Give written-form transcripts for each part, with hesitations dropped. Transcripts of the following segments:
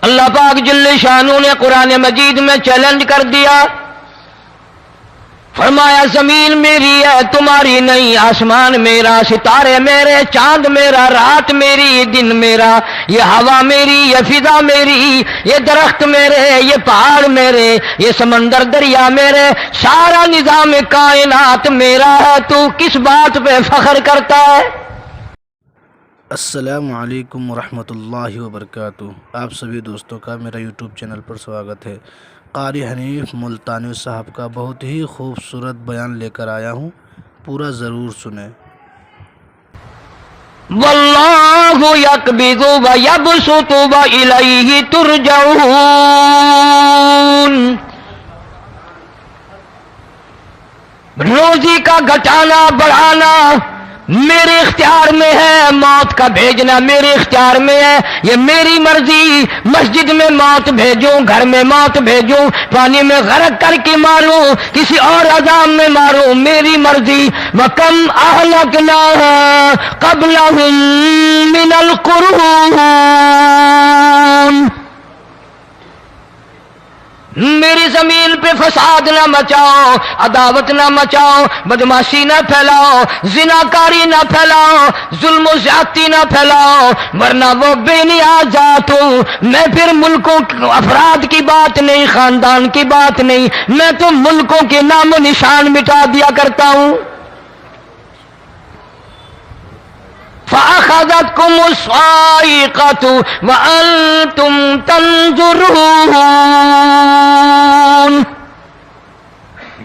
اللہ پاک جل شانہ نے قرآن مجید میں چیلنج کر دیا، فرمایا زمین میری ہے تمہاری نہیں، آسمان میرا، ستارے میرے، چاند میرا، رات میری، دن میرا، یہ ہوا میری، یہ فضا میری، یہ درخت میرے، یہ پہاڑ میرے، یہ سمندر دریا میرے، سارا نظام کائنات میرا ہے، تو کس بات پہ فخر کرتا ہے؟ السلام علیکم ورحمۃ اللہ وبرکاتہ۔ آپ سبھی دوستوں کا میرا یوٹیوب چینل پر سواگت ہے۔ قاری حنیف ملتانی صاحب کا بہت ہی خوبصورت بیان لے کر آیا ہوں، پورا ضرور سنیں۔ واللہ یقبض ویبسط والیہ ترجعون، روزی کا گھٹانا بڑھانا میرے اختیار میں ہے، موت کا بھیجنا میرے اختیار میں ہے، یہ میری مرضی، مسجد میں موت بھیجوں، گھر میں موت بھیجوں، پانی میں غرق کر کے ماروں، کسی اور عذاب میں ماروں، میری مرضی۔ وَكَمْ أَهْلَكْنَا قَبْلَهُمْ مِنَ الْقُرُونِ، میری زمین پہ فساد نہ مچاؤ، عداوت نہ مچاؤ، بدماشی نہ پھیلاؤ، زناکاری نہ پھیلاؤ، ظلم و زیادتی نہ پھیلاؤ، ورنہ وہ بے نیاز ذات ہوں۔ میں پھر ملکوں افراد کی بات نہیں، خاندان کی بات نہیں، میں تو ملکوں کے نام و نشان مٹا دیا کرتا ہوں۔ فَأَخَذَتْكُمُ الصَّاعِقَةُ وَأَنْتُمْ تَنْظُرُونَ،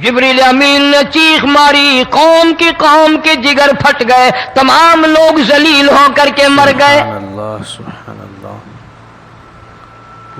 جبریل امین نے چیخ ماری، قوم کے جگر پھٹ گئے، تمام لوگ ذلیل ہو کر کے مر گئے۔ سبحان اللہ، سبحان اللہ۔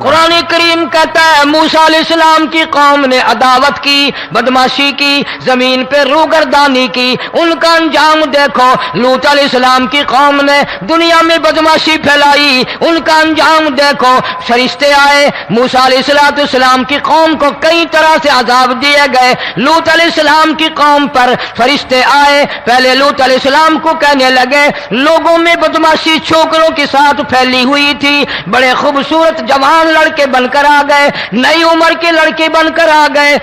قرآن کریم کہتا ہے موسیٰ علیہ السلام کی قوم نے عداوت کی، بدماشی کی، زمین پہ روگردانی کی، ان کا انجام دیکھو۔ لوط علیہ السلام کی قوم نے دنیا میں بدماشی پھیلائی، ان کا انجام دیکھو۔ فرشتے آئے، موسیٰ علیہ السلام کی قوم کو کئی طرح سے عذاب دیے گئے۔ لوط علیہ السلام کی قوم پر فرشتے آئے، پہلے لوط علیہ السلام کو کہنے لگے، لوگوں میں بدماشی چھوکروں کے ساتھ پھیلی ہوئی تھی، بڑے خوبصورت جوان لڑکے بن کر آ گئے، نئی عمر کے لڑکے بن کر آ گئے۔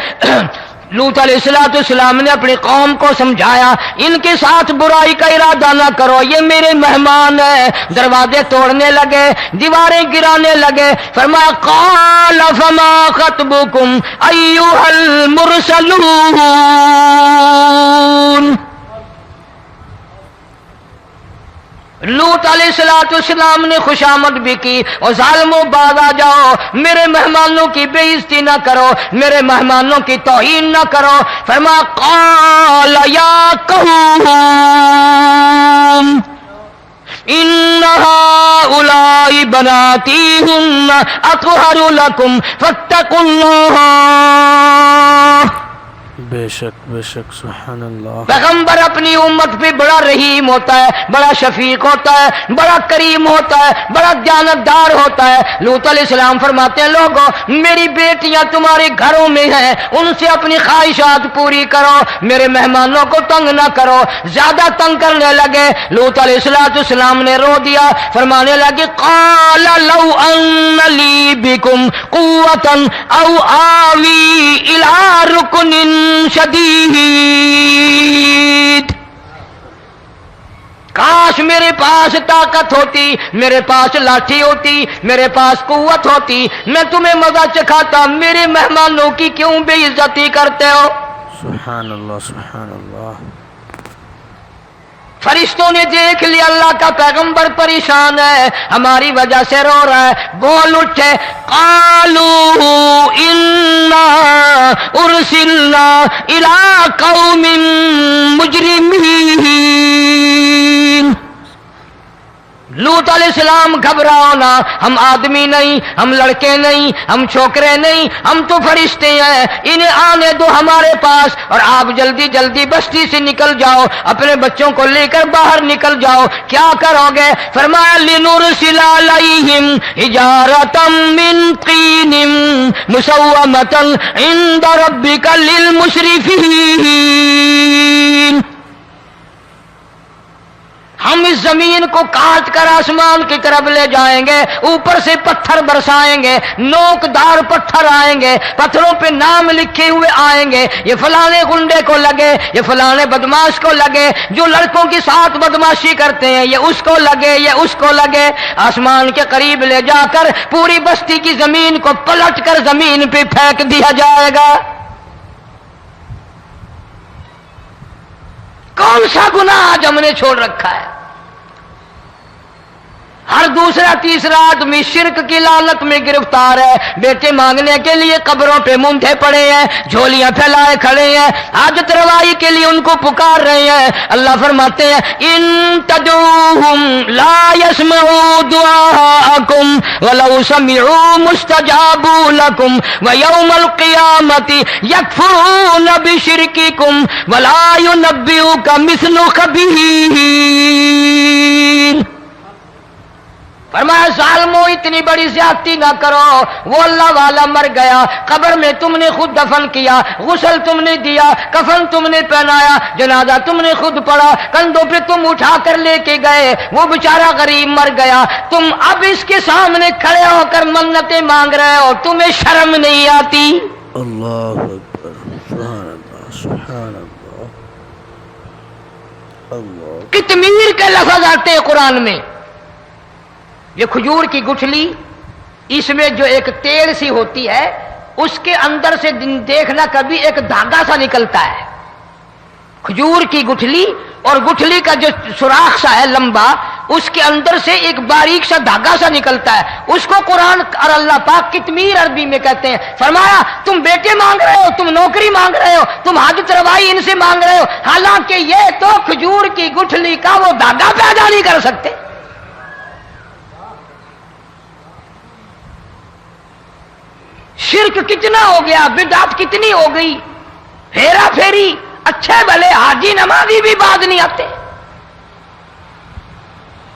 لوط علیہ السلام نے اپنی قوم کو سمجھایا، ان کے ساتھ برائی کا ارادہ نہ کرو، یہ میرے مہمان ہیں۔ دروازے توڑنے لگے، دیواریں گرانے لگے، فرمایا قال فما خطبکم ایھا المرسلون، لوط علیہ السلام نے خوشامد بھی کی، اور ظالموں باز آ جاؤ، میرے مہمانوں کی بے عزتی نہ کرو، میرے مہمانوں کی توہین نہ کرو۔ فرمایا قال یا قوم ان هؤلاء بناتی ہن اطہر لکم فاتقوا اللہ۔ بے شک بے شک، سبحان اللہ۔ پیغمبر اپنی امت پہ بڑا رحیم ہوتا ہے، بڑا شفیق ہوتا ہے، بڑا کریم ہوتا ہے، بڑا دیانتدار ہوتا ہے۔ لوط علیہ السلام فرماتے ہیں لوگوں میری بیٹیاں تمہارے گھروں میں ہیں، ان سے اپنی خواہشات پوری کرو، میرے مہمانوں کو تنگ نہ کرو۔ زیادہ تنگ کرنے لگے، لوط علیہ السلام نے رو دیا، فرمانے لگے قال لو ان لی بکم قوة او آوی الی رکن شدید، کاش میرے پاس طاقت ہوتی، میرے پاس لاٹھی ہوتی، میرے پاس قوت ہوتی، میں تمہیں مزہ چکھاتا، میرے مہمانوں کی کیوں بے عزتی کرتے ہو؟ سبحان اللہ، سبحان اللہ۔ فرشتوں نے دیکھ لیا اللہ کا پیغمبر پریشان ہے، ہماری وجہ سے رو رہا ہے، بول اٹھے قالوا انا ارسلنا الى قوم مجرمین۔ لوط علیہ السلام گھبراؤ نہ، ہم آدمی نہیں، ہم لڑکے نہیں، ہم چھوکرے نہیں، ہم تو فرشتے ہیں، انہیں آنے دو ہمارے پاس، اور آپ جلدی جلدی بستی سے نکل جاؤ، اپنے بچوں کو لے کر باہر نکل جاؤ۔ کیا کرو گے؟ فرمایا لنرسل علیہم حجارۃ من طین مسومۃ عند ربک للمسرفین، ہم اس زمین کو کاٹ کر آسمان کی طرف لے جائیں گے، اوپر سے پتھر برسائیں گے، نوکدار پتھر آئیں گے، پتھروں پہ نام لکھے ہوئے آئیں گے، یہ فلانے گنڈے کو لگے، یہ فلانے بدماش کو لگے، جو لڑکوں کے ساتھ بدماشی کرتے ہیں یہ اس کو لگے، یہ اس کو لگے۔ آسمان کے قریب لے جا کر پوری بستی کی زمین کو پلٹ کر زمین پہ پھینک دیا جائے گا۔ کون سا گناہ آج ہم نے چھوڑ رکھا ہے؟ ہر دوسرا تیسرا آدمی شرک کی لعنت میں گرفتار ہے، بیٹے مانگنے کے لیے قبروں پہ مونڈھے پڑے ہیں، جھولیاں پھیلائے کھڑے ہیں، حاجت روائی کے لیے ان کو پکار رہے ہیں۔ اللہ فرماتے ہیں ان تدعوہم لا يسمعوا دعاءکم ولو سمعوا مستجابوا لکم ویوم القیامۃ یکفرون بشرککم ولا ینبئک مثل خبیر۔ فرمایا ظالمو اتنی بڑی زیادتی نہ کرو، وہ اللہ والا مر گیا، قبر میں تم نے خود دفن کیا، غسل تم نے دیا، کفن تم نے پہنایا، جنازہ تم نے خود پڑھا، کندھوں پہ تم اٹھا کر لے کے گئے، وہ بیچارہ غریب مر گیا، تم اب اس کے سامنے کھڑے ہو کر منتیں مانگ رہے ہو، تمہیں شرم نہیں آتی؟ اللہ اکبر، سبحان اللہ، سبحان اللہ، اللہ۔ کتمیر کے لفظ آتے ہیں قرآن میں۔ یہ کھجور کی گٹھلی، اس میں جو ایک تیل سی ہوتی ہے، اس کے اندر سے دیکھنا کبھی ایک دھاگا سا نکلتا ہے۔ کھجور کی گٹھلی اور گٹھلی کا جو سوراخ سا ہے لمبا، اس کے اندر سے ایک باریک سا دھاگا سا نکلتا ہے، اس کو قرآن اور اللہ پاک کتمیر عربی میں کہتے ہیں۔ فرمایا تم بیٹے مانگ رہے ہو، تم نوکری مانگ رہے ہو، تم حاجت روائی ان سے مانگ رہے ہو، حالانکہ یہ تو کھجور کی گٹھلی کا وہ دھاگا پیدا نہیں کر سکتے۔ شرک کتنا ہو گیا، بدعت کتنی ہو گئی، ہیرا پھیری، اچھے بھلے حاجی نمازی بھی بعد نہیں آتے۔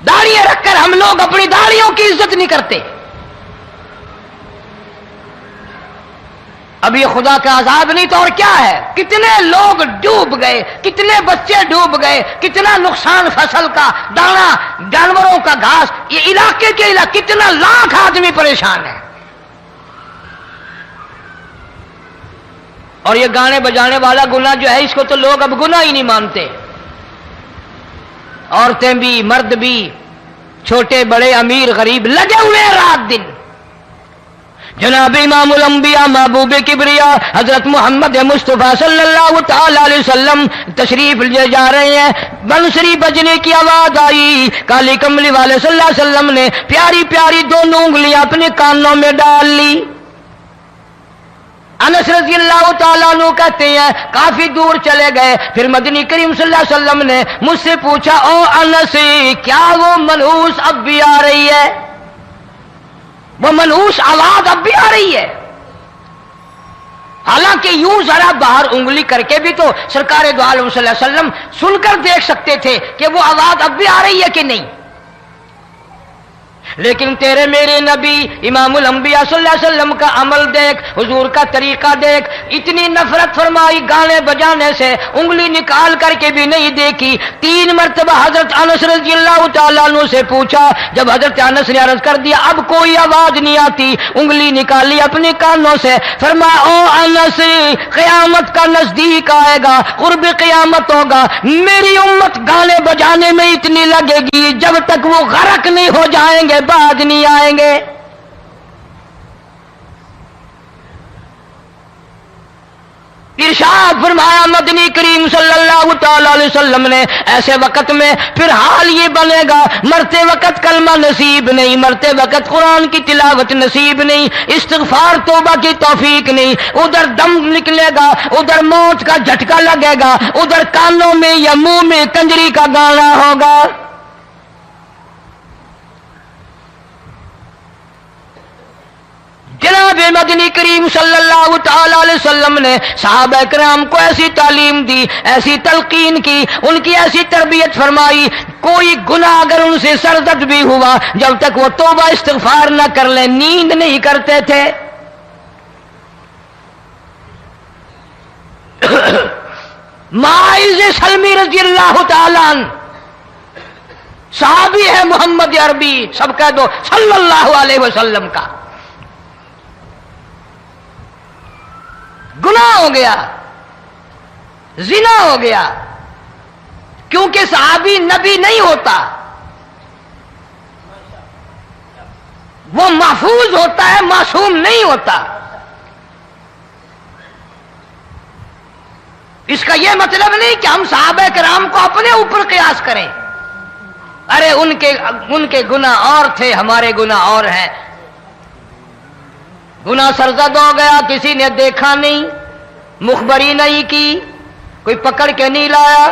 داڑیاں رکھ کر ہم لوگ اپنی داڑیوں کی عزت نہیں کرتے۔ اب یہ خدا کا عذاب نہیں تو اور کیا ہے؟ کتنے لوگ ڈوب گئے، کتنے بچے ڈوب گئے، کتنا نقصان فصل کا، دانا، جانوروں کا گھاس، یہ علاقے کے علاقے کتنا لاکھ آدمی پریشان ہے۔ اور یہ گانے بجانے والا گناہ جو ہے، اس کو تو لوگ اب گناہ ہی نہیں مانتے۔ عورتیں بھی، مرد بھی، چھوٹے بڑے، امیر غریب لگے ہوئے رات دن۔ جناب امام الانبیاء محبوب کبریا حضرت محمد مصطفیٰ صلی اللہ تعالی علیہ وسلم تشریف لے جا رہے ہیں، بنسری بجنے کی آواز آئی، کالی کملی والے صلی اللہ علیہ وسلم نے پیاری پیاری دونوں انگلیاں اپنے کانوں میں ڈال لی۔ انس رضی اللہ تعالیٰ عنہ کہتے ہیں کافی دور چلے گئے، پھر مدنی کریم صلی اللہ علیہ وسلم نے مجھ سے پوچھا او انس، کیا وہ منحوس اب بھی آ رہی ہے؟ وہ منحوس آواز اب بھی آ رہی ہے؟ حالانکہ یوں ذرا باہر انگلی کر کے بھی تو سرکار دو عالم صلی اللہ علیہ وسلم سن کر دیکھ سکتے تھے کہ وہ آواز اب بھی آ رہی ہے کہ نہیں۔ لیکن تیرے میرے نبی امام الانبیاء صلی اللہ علیہ وسلم کا عمل دیکھ، حضور کا طریقہ دیکھ، اتنی نفرت فرمائی گانے بجانے سے، انگلی نکال کر کے بھی نہیں دیکھی۔ 3 مرتبہ حضرت انس رضی اللہ تعالیٰ عنہ سے پوچھا، جب حضرت انس نے عرض کر دیا اب کوئی آواز نہیں آتی، انگلی نکالی اپنے کانوں سے، فرمایا او انس، قیامت کا نزدیک آئے گا، قرب قیامت ہوگا، میری امت گانے بجانے میں اتنی لگے گی جب تک وہ غرق نہیں ہو جائیں گے بعد نہیں آئیں گے۔ ارشاد فرمایا مدنی کریم صلی اللہ تعالی علیہ وسلم نے ایسے وقت میں پھر حال یہ بنے گا، مرتے وقت کلمہ نصیب نہیں، مرتے وقت قرآن کی تلاوت نصیب نہیں، استغفار توبہ کی توفیق نہیں، ادھر دم نکلے گا، ادھر موت کا جھٹکا لگے گا، ادھر کانوں میں یا منہ میں کنجری کا گانا ہوگا۔ جناب مدنی کریم صلی اللہ تعالی علیہ وسلم نے صحابہ کرام کو ایسی تعلیم دی، ایسی تلقین کی، ان کی ایسی تربیت فرمائی، کوئی گناہ اگر ان سے سرزد بھی ہوا جب تک وہ توبہ استغفار نہ کر لیں نیند نہیں کرتے تھے۔ معاذ سلمی رضی اللہ تعالی عنہ صحابی ہے محمد عربی، سب کہہ دو صلی اللہ علیہ وسلم کا، گناہ ہو گیا، زنا ہو گیا، کیونکہ صحابی نبی نہیں ہوتا، وہ محفوظ ہوتا ہے، معصوم نہیں ہوتا۔ اس کا یہ مطلب نہیں کہ ہم صحابہ کرام کو اپنے اوپر قیاس کریں، ارے ان کے گناہ اور تھے، ہمارے گناہ اور ہیں۔ گناہ سرزد ہو گیا، کسی نے دیکھا نہیں، مخبری نہیں کی، کوئی پکڑ کے نہیں لایا،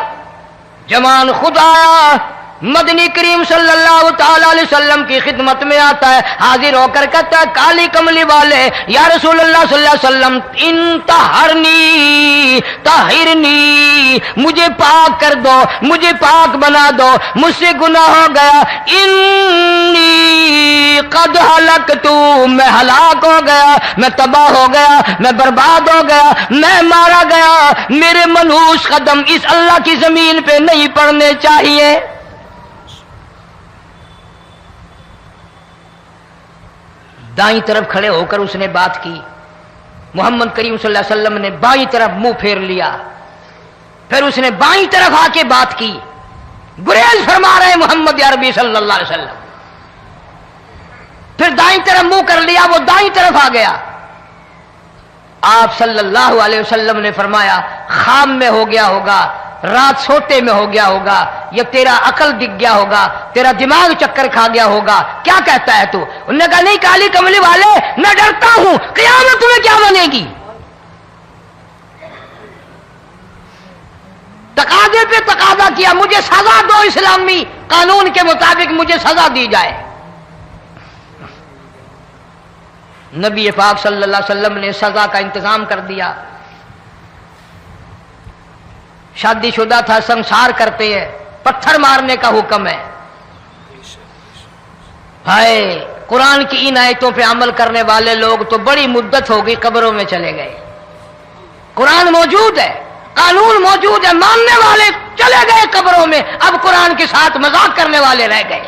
جمان خود آیا، مدنی کریم صلی اللہ تعالی علیہ وسلم کی خدمت میں آتا ہے، حاضر ہو کر کہتا ہے کالی کملی والے یا رسول اللہ صلی اللہ علیہ وسلم انتہرنی طہرنی، مجھے پاک کر دو، مجھے پاک بنا دو، مجھ سے گناہ ہو گیا، انی قد ہلکت، میں ہلاک ہو گیا، میں تباہ ہو گیا، میں برباد ہو گیا، میں مارا گیا، میرے منحوس قدم اس اللہ کی زمین پہ نہیں پڑنے چاہیے۔ دائیں طرف کھڑے ہو کر اس نے بات کی، محمد کریم صلی اللہ علیہ وسلم نے بائیں طرف منہ پھیر لیا، پھر اس نے بائیں طرف آ کے بات کی، گریز فرما رہے محمد عربی صلی اللہ علیہ وسلم، پھر دائیں طرف منہ کر لیا، وہ دائیں طرف آ گیا۔ آپ صلی اللہ علیہ وسلم نے فرمایا خواب میں ہو گیا ہوگا، رات سوتے میں ہو گیا ہوگا، یا تیرا عقل دکھ گیا ہوگا، تیرا دماغ چکر کھا گیا ہوگا، کیا کہتا ہے تو؟ انہوں نے کہا نہیں کالی کملی والے، میں ڈرتا ہوں قیامت تمہیں کیا بنے گی؟ تقاضے پہ تقاضا کیا، مجھے سزا دو، اسلامی قانون کے مطابق مجھے سزا دی جائے۔ نبی پاک صلی اللہ علیہ وسلم نے سزا کا انتظام کر دیا۔ شادی شدہ تھا، سنسار کرتے ہیں، پتھر مارنے کا حکم ہے۔ ہائے قرآن کی ان آیتوں پہ عمل کرنے والے لوگ تو بڑی مدت ہو گئی قبروں میں چلے گئے۔ قرآن موجود ہے، قانون موجود ہے، ماننے والے چلے گئے قبروں میں، اب قرآن کے ساتھ مذاق کرنے والے رہ گئے۔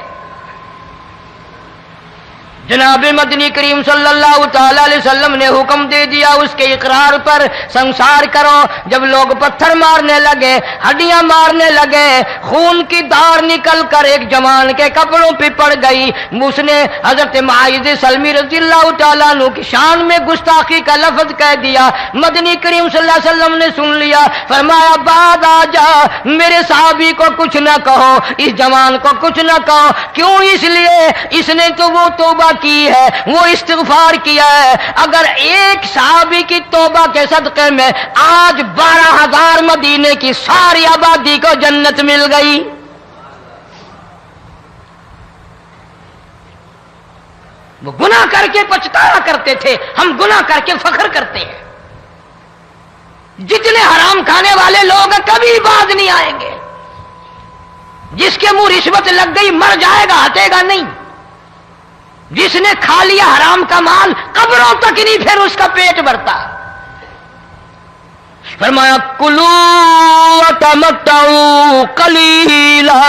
جناب مدنی کریم صلی اللہ تعالی علیہ وسلم نے حکم دے دیا اس کے اقرار پر سنسار کرو۔ جب لوگ پتھر مارنے لگے، ہڈیاں مارنے لگے، خون کی دھار نکل کر ایک جوان کے کپڑوں پہ پڑ گئی، اس نے حضرت معاذ سلمی رضی اللہ تعالیٰ عنہ کی شان میں گستاخی کا لفظ کہہ دیا۔ مدنی کریم صلی اللہ علیہ وسلم نے سن لیا، فرمایا بعد آ جا، میرے صحابی کو کچھ نہ کہو، اس جوان کو کچھ نہ کہو۔ کیوں؟ اس لیے اس نے تو وہ توبہ کی ہے، وہ استغفار کیا ہے۔ اگر ایک صحابی کی توبہ کے صدقے میں آج 12,000 مدینے کی ساری آبادی کو جنت مل گئی۔ وہ گناہ کر کے پچھتایا کرتے تھے، ہم گناہ کر کے فخر کرتے ہیں۔ جتنے حرام کھانے والے لوگ کبھی باز نہیں آئیں گے۔ جس کے منہ رشوت لگ گئی مر جائے گا، ہٹے گا نہیں۔ جس نے کھا لیا حرام کا مال قبروں تک نہیں پھر اس کا پیٹ بھرتا۔ فرمایا کلو وتمتعوا قلیلا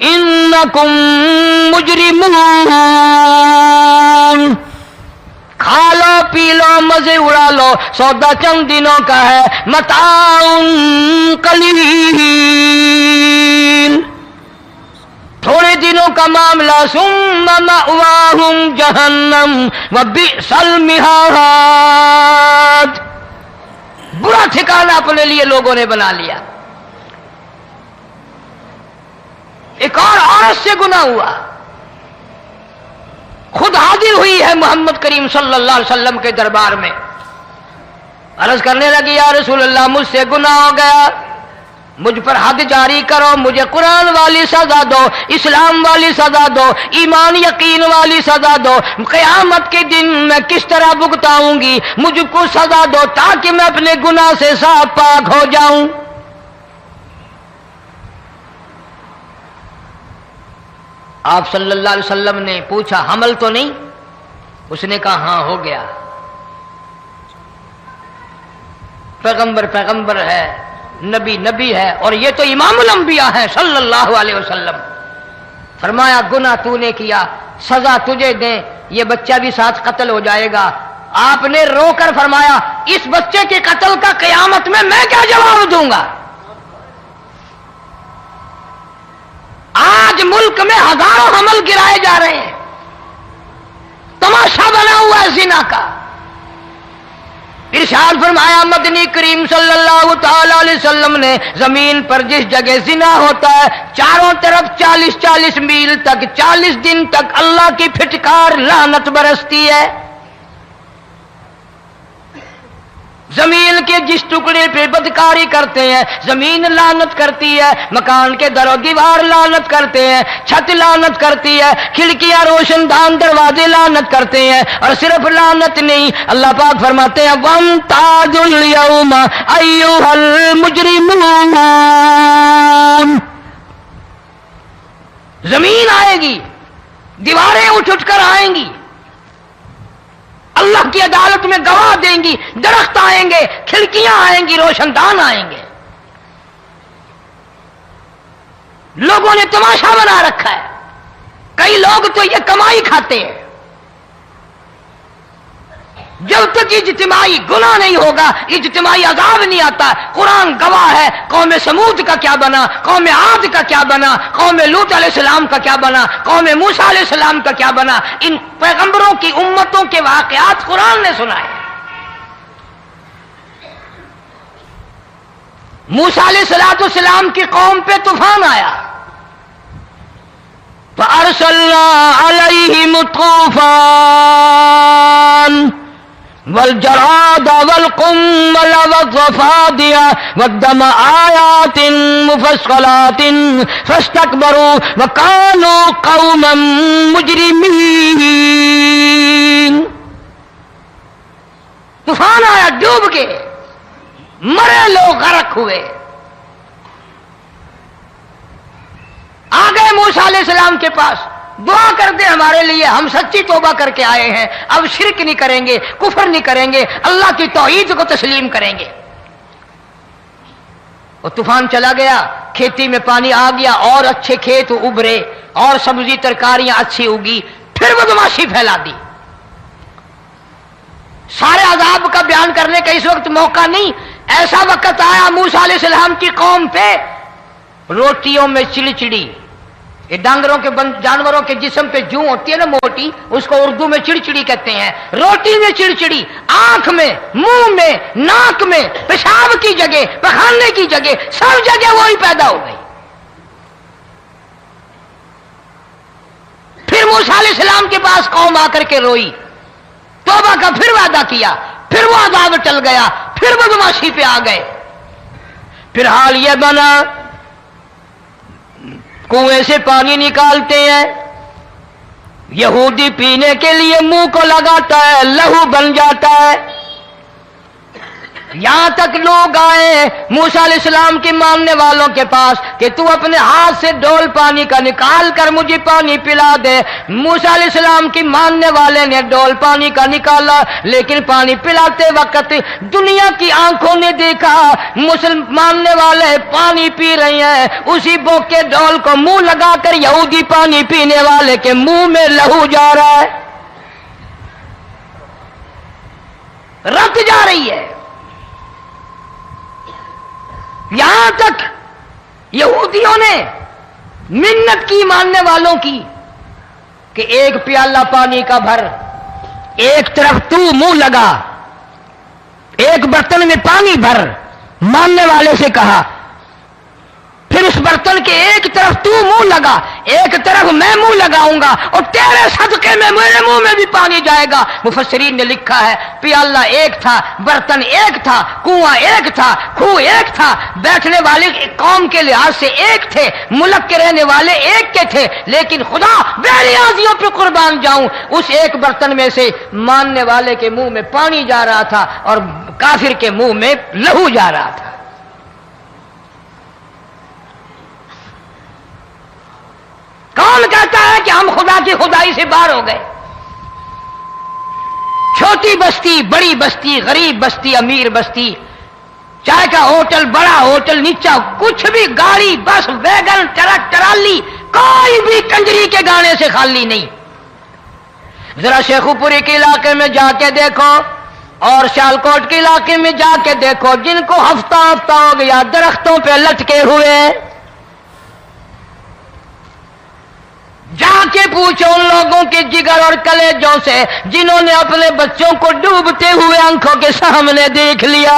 انکم مجرمون، کھا لو پی لو مزے اڑا لو، سودا چند دنوں کا ہے، متاع قلیل، تھوڑے دنوں کا معاملہ، ثم مأواہم جہنم وبئس المہاد، برا ٹھکانہ اپنے لیے لوگوں نے بنا لیا۔ ایک اور عورت سے گناہ ہوا، خود حاضر ہوئی ہے محمد کریم صلی اللہ علیہ وسلم کے دربار میں، عرض کرنے لگی یا رسول اللہ مجھ سے گناہ ہو گیا، مجھ پر حد جاری کرو، مجھے قرآن والی سزا دو، اسلام والی سزا دو، ایمان یقین والی سزا دو، قیامت کے دن میں کس طرح بھگتاؤں گی، مجھ کو سزا دو تاکہ میں اپنے گناہ سے صاف پاک ہو جاؤں۔ آپ صلی اللہ علیہ وسلم نے پوچھا حمل تو نہیں؟ اس نے کہا ہاں ہو گیا۔ پیغمبر ہے، نبی ہے، اور یہ تو امام الانبیاء ہے صلی اللہ علیہ وسلم۔ فرمایا گناہ تو نے کیا، سزا تجھے دیں، یہ بچہ بھی ساتھ قتل ہو جائے گا۔ آپ نے رو کر فرمایا اس بچے کے قتل کا قیامت میں کیا جواب دوں گا؟ آج ملک میں ہزاروں حمل گرائے جا رہے ہیں، تماشا بنا ہوا ہے زنا کا۔ ارشاد فرمایا مدنی کریم صلی اللہ تعالی علیہ وسلم نے زمین پر جس جگہ زنا ہوتا ہے چاروں طرف 40 میل تک 40 دن تک اللہ کی پھٹکار لعنت برستی ہے۔ زمین کے جس ٹکڑے پہ بدکاری کرتے ہیں زمین لعنت کرتی ہے، مکان کے در و دیوار لعنت کرتے ہیں، چھت لعنت کرتی ہے، کھڑکیاں روشن دان دروازے لعنت کرتے ہیں، اور صرف لعنت نہیں، اللہ پاک فرماتے ہیں وَامْتَازُوا الْيَوْمَ أَيُّهَا الْمُجْرِمُونَ۔ زمین آئے گی، دیواریں اٹھ کر آئیں گی، اللہ کی عدالت میں گواہ دیں گی، درخت آئیں گے، کھڑکیاں آئیں گی، روشن دان آئیں گے۔ لوگوں نے تماشا بنا رکھا ہے، کئی لوگ تو یہ کمائی کھاتے ہیں۔ جب تک اجتماعی گناہ نہیں ہوگا اجتماعی عذاب نہیں آتا۔ قرآن گواہ ہے، قوم سمود کا کیا بنا، قوم عاد کا کیا بنا، قوم لوط علیہ السلام کا کیا بنا، قوم موسیٰ علیہ السلام کا کیا بنا۔ ان پیغمبروں کی امتوں کے واقعات قرآن نے سنائے۔ موسیٰ علیہ السلام کی قوم پہ طوفان آیا، فَأَرْسَلْنَا عَلَيْهِمُ الطُّوفَانَ والجراد والقمل والضفادع والدم آيات مفصلات فاستكبروا وكانوا قوما مجرمين۔ طوفان آیا، ڈوب گئے، مرے لوگ، غرق ہوئے۔ آ گئے موسیٰ علیہ السلام کے پاس، دعا کر دے ہمارے لیے، ہم سچی توبہ کر کے آئے ہیں، اب شرک نہیں کریں گے، کفر نہیں کریں گے، اللہ کی توحید کو تسلیم کریں گے۔ وہ طوفان چلا گیا، کھیتی میں پانی آ گیا، اور اچھے کھیت ابھرے، اور سبزی ترکاریاں اچھی اگی، پھر بدماشی پھیلا دی۔ سارے عذاب کا بیان کرنے کا اس وقت موقع نہیں، ایسا وقت آیا موسیٰ علیہ السلام کی قوم پہ روٹیوں میں چڑچڑی، یہ ڈانگروں کے جانوروں کے جسم پہ جوں ہوتی ہے نا موٹی، اس کو اردو میں چڑچڑی کہتے ہیں۔ روٹی میں چڑچڑی، آنکھ میں، منہ میں، ناک میں، پیشاب کی جگہ، پخانے کی جگہ، سب جگہ وہی پیدا ہو گئی۔ پھر موسیٰ علیہ السلام کے پاس قوم آ کر کے روئی، توبہ کا پھر وعدہ کیا، پھر وہ عذاب ٹل گیا، پھر بدماشی پہ آ گئے۔ پھر حال یہ بنا کنویں سے پانی نکالتے ہیں، یہودی پینے کے لیے منہ کو لگاتا ہے، لہو بن جاتا ہے۔ یہاں تک لوگ آئے موسیٰ علیہ السلام کے ماننے والوں کے پاس کہ تو اپنے ہاتھ سے ڈول پانی کا نکال کر مجھے پانی پلا دے۔ موسیٰ علیہ السلام کی ماننے والے نے ڈول پانی کا نکالا، لیکن پانی پلاتے وقت دنیا کی آنکھوں نے دیکھا ماننے والے پانی پی رہے ہیں، اسی بوک کے ڈول کو منہ لگا کر یہودی پانی پینے والے کے منہ میں لہو جا رہا ہے، رت جا رہی ہے۔ یہاں تک یہودیوں نے منت کی ماننے والوں کی کہ ایک پیالہ پانی کا بھر، ایک طرف تو منہ لگا، ایک برتن میں پانی بھر، ماننے والے سے کہا، پھر اس برتن کے ایک طرف تو منہ لگا، ایک طرف میں منہ لگاؤں گا، اور تیرے صدقے میں میرے منہ میں بھی پانی جائے گا۔ مفسرین نے لکھا ہے پیالہ ایک تھا، برتن ایک تھا، کنواں ایک تھا، کھو ایک تھا، بیٹھنے والے قوم کے لحاظ سے ایک تھے، ملک کے رہنے والے ایک کے تھے، لیکن خدا بے نیازیوں پہ قربان جاؤں، اس ایک برتن میں سے ماننے والے کے منہ میں پانی جا رہا تھا اور کافر کے منہ میں لہو جا رہا تھا۔ کون کہتا ہے کہ ہم خدا کی خدائی سے باہر ہو گئے؟ چھوٹی بستی، بڑی بستی، غریب بستی، امیر بستی، چائے کا ہوٹل، بڑا ہوٹل، نیچا کچھ بھی، گاڑی، بس، ویگن، ٹرک، ٹرالی، کوئی بھی کنجری کے گانے سے خالی نہیں. ذرا شیخو پوری کے علاقے میں جا کے دیکھو اور سیالکوٹ کے علاقے میں جا کے دیکھو جن کو ہفتہ ہفتہ ہو گیا درختوں پہ لٹکے ہوئے، جا کے پوچھو ان لوگوں کے جگر اور کلیجوں سے جنہوں نے اپنے بچوں کو ڈوبتے ہوئے آنکھوں کے سامنے دیکھ لیا.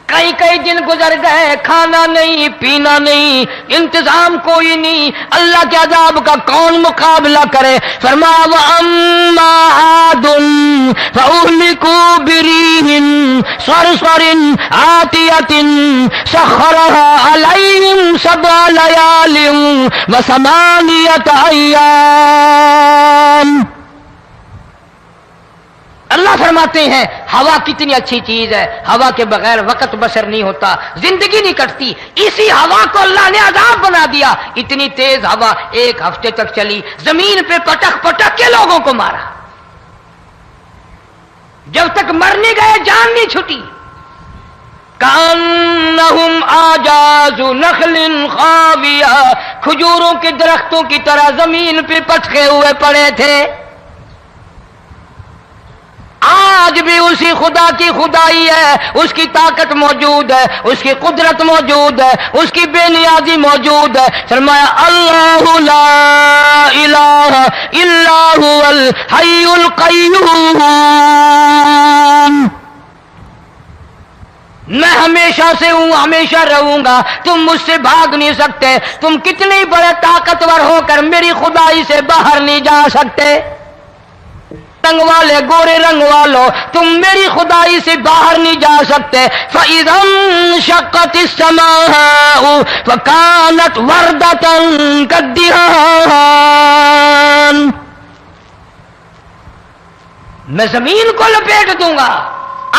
کئی کئی دن گزر گئے، کھانا نہیں، پینا نہیں، انتظام کوئی نہیں، اللہ کے عذاب کا کون مقابلہ کرے؟ فرمایا وَأَمَّا عَادٌ فَأُهْلِكُوا بِرِيحٍ صَرْصَرٍ عَاتِيَةٍ سَخَّرَهَا عَلَيْهِمْ 7 لَيَالٍ و8 أَيَّامٍ. اللہ فرماتے ہیں ہوا کتنی اچھی چیز ہے، ہوا کے بغیر وقت بسر نہیں ہوتا، زندگی نہیں کٹتی. اسی ہوا کو اللہ نے عذاب بنا دیا. اتنی تیز ہوا 1 ہفتے تک چلی، زمین پہ پٹک پٹک کے لوگوں کو مارا. جب تک مر نہیں گئے جان نہیں چھٹی. کأنہم اعجاز نخل خاویہ، کھجوروں کے درختوں کی طرح زمین پہ پٹکے ہوئے پڑے تھے. آج بھی اسی خدا کی خدائی ہے، اس کی طاقت موجود ہے، اس کی قدرت موجود ہے، اس کی بے نیازی موجود ہے. فرمایا اللہ لا الہ الا هو الحی القیوم. میں ہمیشہ سے ہوں، ہمیشہ رہوں گا، تم مجھ سے بھاگ نہیں سکتے. تم کتنے بڑے طاقتور ہو کر میری خدائی سے باہر نہیں جا سکتے. رنگ والے، گورے رنگ والو، تم میری خدائی سے باہر نہیں جا سکتے. فَإِذَا انشَقَّتِ السَّمَاءُ فَكَانَتْ وَرْدَةً كَالدِّهَانِ. میں زمین کو لپیٹ دوں گا،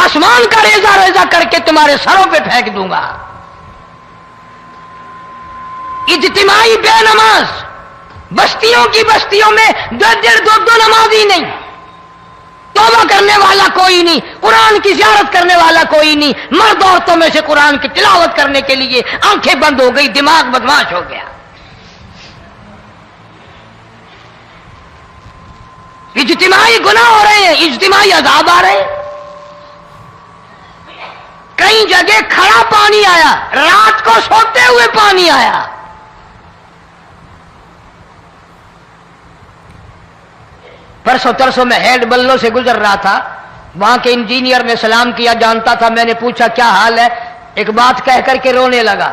آسمان کا ریزہ ریزہ کر کے تمہارے سروں پہ پھینک دوں گا. اجتماعی بے نماز، بستیوں کی بستیوں میں 2 نمازی نہیں، توبہ کرنے والا کوئی نہیں، قرآن کی زیارت کرنے والا کوئی نہیں. مرد عورتوں میں سے قرآن کی تلاوت کرنے کے لیے آنکھیں بند ہو گئی، دماغ بدماش ہو گیا. اجتماعی گناہ ہو رہے ہیں، اجتماعی عذاب آ رہے ہیں. کئی جگہ کھڑا پانی آیا، رات کو سوتے ہوئے پانی آیا. پرسوں ترسوں میں ہیڈ بلوں سے گزر رہا تھا، وہاں کے انجینئر نے سلام کیا، جانتا تھا. میں نے پوچھا کیا حال ہے؟ ایک بات کہہ کر کے رونے لگا.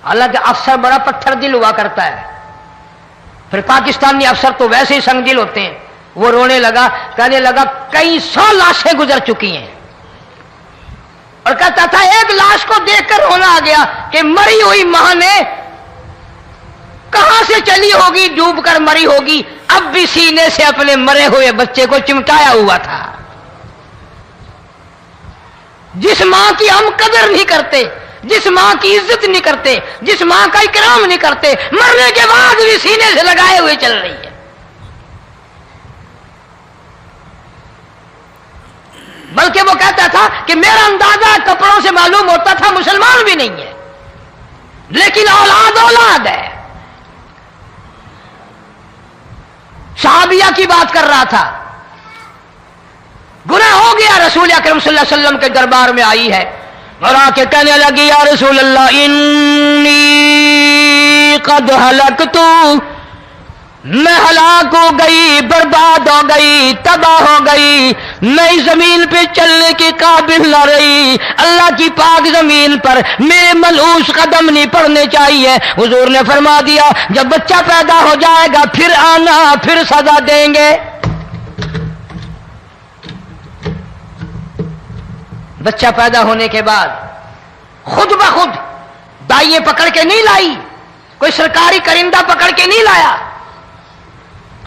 حالانکہ افسر بڑا پتھر دل ہوا کرتا ہے، پھر پاکستانی افسر تو ویسے ہی سنگ دل ہوتے ہیں. وہ رونے لگا، کہنے لگا کئی 100 لاشیں گزر چکی ہیں، اور کہتا تھا ایک لاش کو دیکھ کر رونا آ گیا کہ مری ہوئی ماں نے کہاں سے چلی ہوگی، ڈوب کر مری ہوگی، اب بھی سینے سے اپنے مرے ہوئے بچے کو چمٹایا ہوا تھا. جس ماں کی ہم قدر نہیں کرتے، جس ماں کی عزت نہیں کرتے، جس ماں کا اکرام نہیں کرتے، مرنے کے بعد بھی سینے سے لگائے ہوئے چل رہی ہے. بلکہ وہ کہتا تھا کہ میرا اندازہ کپڑوں سے معلوم ہوتا تھا مسلمان بھی نہیں ہے، لیکن اولاد اولاد ہے. صحابیہ کی بات کر رہا تھا، گناہ ہو گیا، رسول اکرم صلی اللہ علیہ وسلم کے دربار میں آئی ہے اور آ کے کہنے لگی یا رسول اللہ انی قد ہلکت، میں ہلاک ہو گئی، برباد ہو گئی، تباہ ہو گئی، میں اس زمین پہ چلنے کے قابل نہ رہی. اللہ کی پاک زمین پر میرے ملعوس قدم نہیں پڑنے چاہیے. حضور نے فرما دیا جب بچہ پیدا ہو جائے گا پھر آنا، پھر سزا دیں گے. بچہ پیدا ہونے کے بعد خود بخود دائیں پکڑ کے نہیں لائی، کوئی سرکاری کرندہ پکڑ کے نہیں لایا.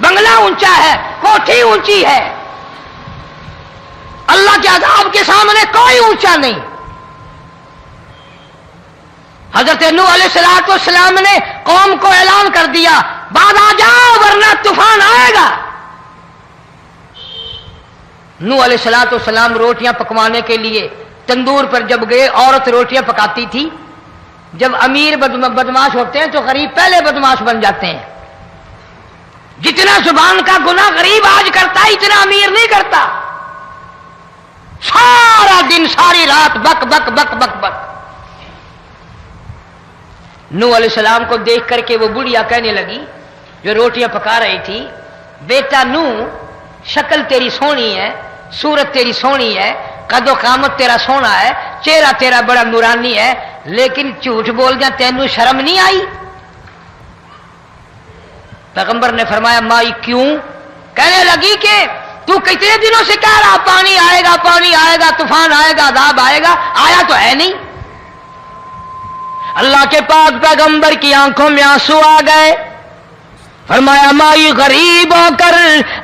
بنگلہ اونچا ہے، کوٹھی اونچی ہے، اللہ کے عذاب کے سامنے کوئی اونچا نہیں۔ حضرت نوح علیہ السلام نے قوم کو اعلان کر دیا، بعد آ جاؤ ورنہ طوفان آئے گا۔ نوح علیہ السلام روٹیاں پکوانے کے لیے تندور پر جب گئے، عورت روٹیاں پکاتی تھی۔ جب امیر بدماش ہوتے ہیں تو غریب پہلے بدماش بن جاتے ہیں۔ جتنا زبان کا گناہ غریب آج کرتا ہے اتنا امیر نہیں کرتا۔ سارا دن ساری رات بک بک بک بک بک۔ نوح علیہ السلام کو دیکھ کر کے وہ بڑھیا کہنے لگی جو روٹیاں پکا رہی تھی، بیٹا نوح، شکل تیری سونی ہے، صورت تیری سونی ہے، قد و قامت تیرا سونا ہے، چہرہ تیرا بڑا نورانی ہے، لیکن جھوٹ بول جا تینوں شرم نہیں آئی؟ پیغمبر نے فرمایا مائی کیوں؟ کہنے لگی کہ تو کتنے دنوں سے کہہ رہا پانی آئے گا، پانی آئے گا، طوفان آئے گا، عذاب آئے گا، آیا تو ہے نہیں۔ اللہ کے پاک پیغمبر کی آنکھوں میں آنسو آ گئے۔ فرمایا مائی غریب ہو کر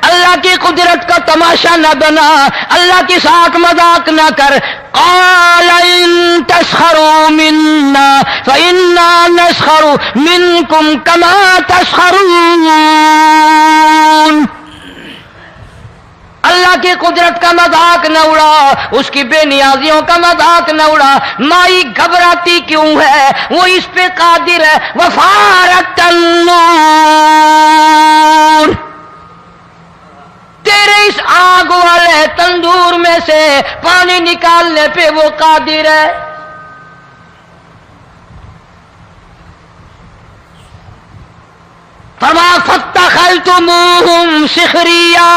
اللہ کی قدرت کا تماشا نہ بنا، اللہ کے ساتھ مذاق نہ کر۔ قال ان تسخروا منا فإنا نسخر منكم كما تسخرون۔ اللہ کی قدرت کا مذاق نہ اڑا، اس کی بے نیازیوں کا مذاق نہ اڑا۔ مائی گھبراتی کیوں ہے؟ وہ اس پہ قادر ہے۔ وفارت النور، تیرے اس آگ والے تندور میں سے پانی نکالنے پہ وہ قادر ہے۔ فرمایا فاتخذتموہم سخریا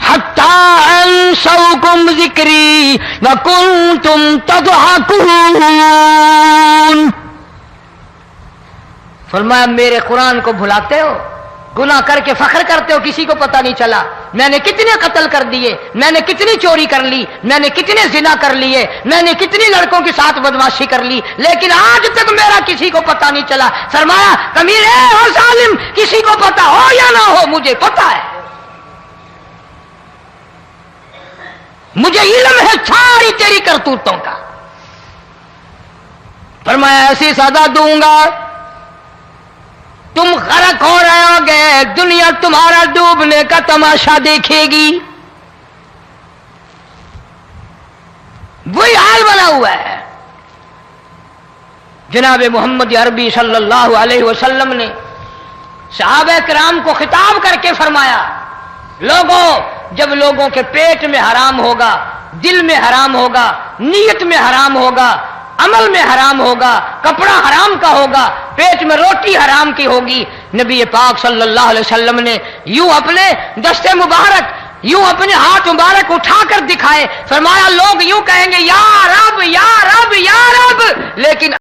حتی انسوکم ذکری وکنتم تضحکون۔ فرمایا میرے قرآن کو بھلاتے ہو، گناہ کر کے فخر کرتے ہو، کسی کو پتہ نہیں چلا میں نے کتنے قتل کر دیے، میں نے کتنی چوری کر لی، میں نے کتنے زنا کر لیے، میں نے کتنی لڑکوں کے ساتھ بدماشی کر لی، لیکن آج تک میرا کسی کو پتہ نہیں چلا۔ فرمایا کمینے اور ظالم، کسی کو پتہ ہو یا نہ ہو مجھے پتہ ہے، مجھے علم ہے ساری تیری کرتوتوں کا۔ فرمایا ایسی سزا دوں گا تم غرق ہو رہے ہو گے، دنیا تمہارا ڈوبنے کا تماشا دیکھے گی۔ وہی حال بنا ہوا ہے۔ جناب محمد عربی صلی اللہ علیہ وسلم نے صحابہ کرام کو خطاب کر کے فرمایا، لوگوں، جب لوگوں کے پیٹ میں حرام ہوگا، دل میں حرام ہوگا، نیت میں حرام ہوگا، عمل میں حرام ہوگا، کپڑا حرام کا ہوگا، پیٹ میں روٹی حرام کی ہوگی، نبی پاک صلی اللہ علیہ وسلم نے یوں اپنے دست مبارک، یوں اپنے ہاتھ مبارک اٹھا کر دکھائے، فرمایا لوگ یوں کہیں گے یا رب یا رب یا رب، لیکن